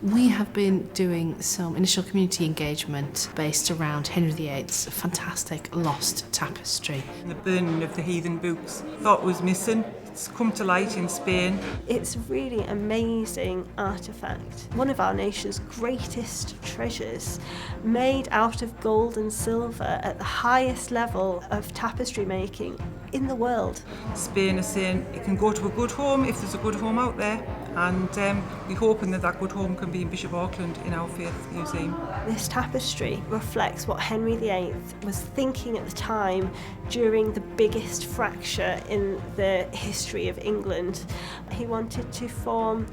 We have been doing some initial community engagement based around Henry VIII's fantastic lost tapestry. The burning of the Heathen Books, thought was missing. It's come to light in Spain. It's a really amazing artefact, one of our nation's greatest treasures, made out of gold and silver at the highest level of tapestry making in the world. Spain is saying it can go to a good home if there's a good home out there, and we're hoping that good home can be in Bishop Auckland in our Faith Museum. This tapestry reflects what Henry VIII was thinking at the time during the biggest fracture in the history of England. He wanted to form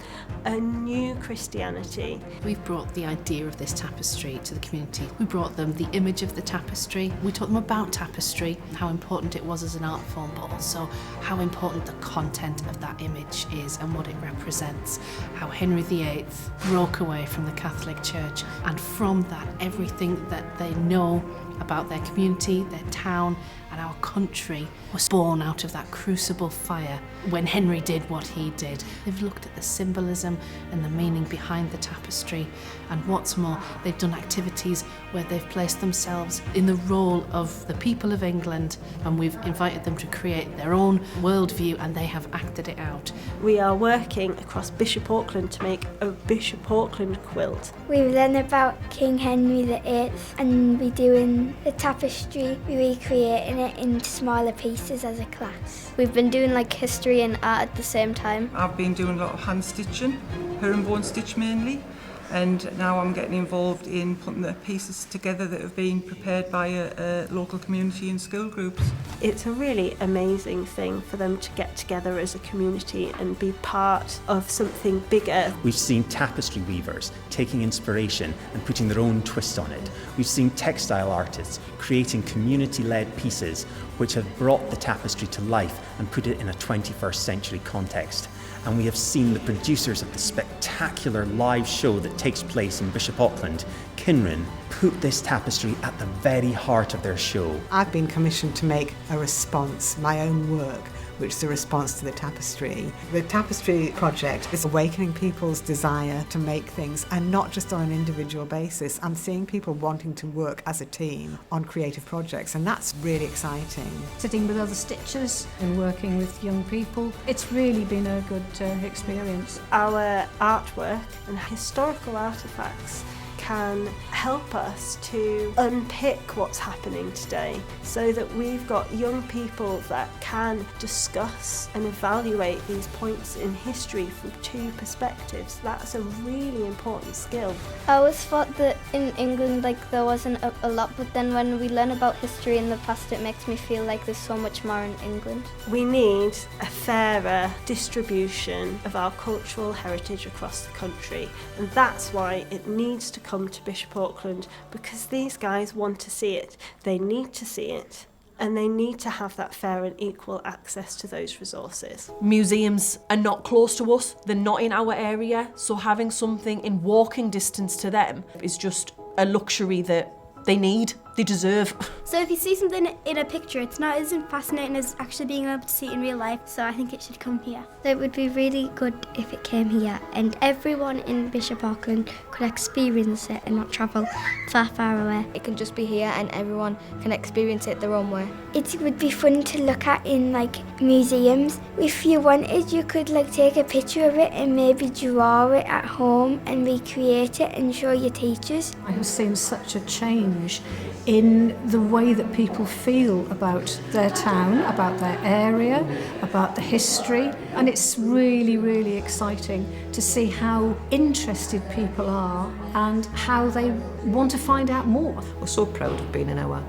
a new Christianity. We've brought the idea of this tapestry to the community. We brought them the image of the tapestry. We taught them about tapestry, how important it was as an art form, but also how important the content of that image is and what it represents. How Henry VIII broke away from the Catholic Church, and from that, everything that they know about their community, their town, and our country was born out of that crucible fire when Henry did what he did. They've looked at the symbolism and the meaning behind the tapestry, and what's more, they've done activities where they've placed themselves in the role of the people of England, and we've invited them to create their own worldview, and they have acted it out. We are working across Bishop Auckland to make a Bishop Auckland quilt. We learn about King Henry VIII, and we're doing the tapestry, we're recreating it in smaller pieces as a class. We've been doing like history and art at the same time. I've been doing a lot of hand stitching, herringbone stitch mainly, and now I'm getting involved in putting the pieces together that have been prepared by a local community and school groups. It's a really amazing thing for them to get together as a community and be part of something bigger. We've seen tapestry weavers taking inspiration and putting their own twist on it. We've seen textile artists creating community-led pieces which have brought the tapestry to life and put it in a 21st century context. And we have seen the producers of the spectacular live show that takes place in Bishop Auckland, Kinrin, put this tapestry at the very heart of their show. I've been commissioned to make a response, my own work, which is a response to the tapestry. The Tapestry Project is awakening people's desire to make things, and not just on an individual basis. I'm seeing people wanting to work as a team on creative projects, and that's really exciting. Sitting with other stitchers and working with young people, it's really been a good experience. Our artwork and historical artefacts can help us to unpick what's happening today, so that we've got young people that can discuss and evaluate these points in history from two perspectives. That's a really important skill. I always thought that in England there wasn't a lot, but then when we learn about history in the past, it makes me feel like there's so much more in England. We need a fairer distribution of our cultural heritage across the country, and that's why it needs to come to Bishop Auckland, because these guys want to see it, they need to see it, and they need to have that fair and equal access to those resources. Museums are not close to us, they're not in our area, so having something in walking distance to them is just a luxury that they need, they deserve. So if you see something in a picture, it's not as fascinating as actually being able to see it in real life, so I think it should come here. So it would be really good if it came here and everyone in Bishop Auckland could experience it and not travel far away. It can just be here and everyone can experience it their own way. It would be fun to look at in museums. If you wanted, you could take a picture of it and maybe draw it at home and recreate it and show your teachers. I have seen such a change in the way that people feel about their town, about their area, about the history, and it's really, really exciting to see how interested people are and how they want to find out more. We're so proud of being in our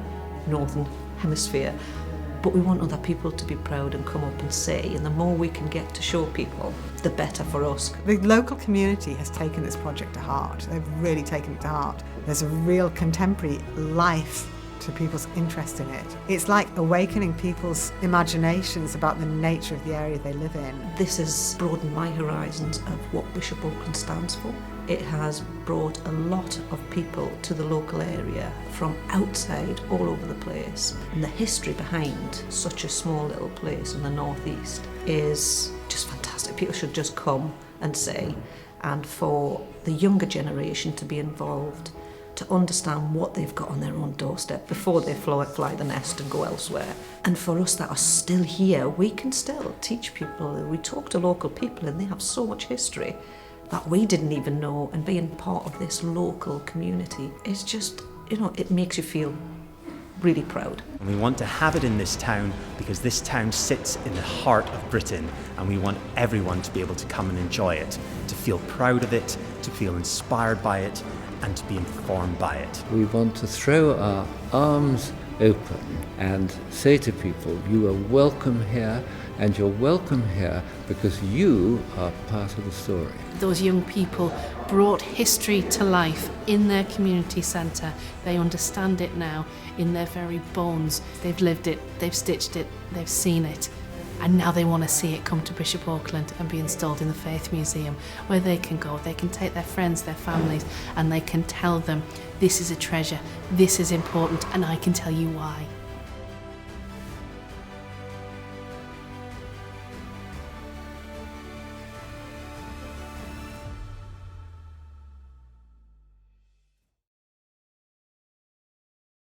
northern hemisphere, but we want other people to be proud and come up and see, and the more we can get to show people, the better for us. The local community has taken this project to heart. They've really taken it to heart. There's a real contemporary life to people's interest in it. It's like awakening people's imaginations about the nature of the area they live in. This has broadened my horizons of what Bishop Auckland stands for. It has brought a lot of people to the local area from outside all over the place. And the history behind such a small little place in the northeast is just fantastic. People should just come and see and for the younger generation to be involved, to understand what they've got on their own doorstep before they fly the nest and go elsewhere. And for us that are still here, we can still teach people. We talk to local people and they have so much history that we didn't even know, and being part of this local community is just, it makes you feel really proud. And we want to have it in this town because this town sits in the heart of Britain, and we want everyone to be able to come and enjoy it, to feel proud of it, to feel inspired by it, and to be informed by it. We want to throw our arms open and say to people, you are welcome here, and you're welcome here because you are part of the story. Those young people brought history to life in their community centre. They understand it now in their very bones. They've lived it, they've stitched it, they've seen it. And now they want to see it come to Bishop Auckland and be installed in the Faith Museum, where they can go, they can take their friends, their families, and they can tell them, this is a treasure, this is important, and I can tell you why.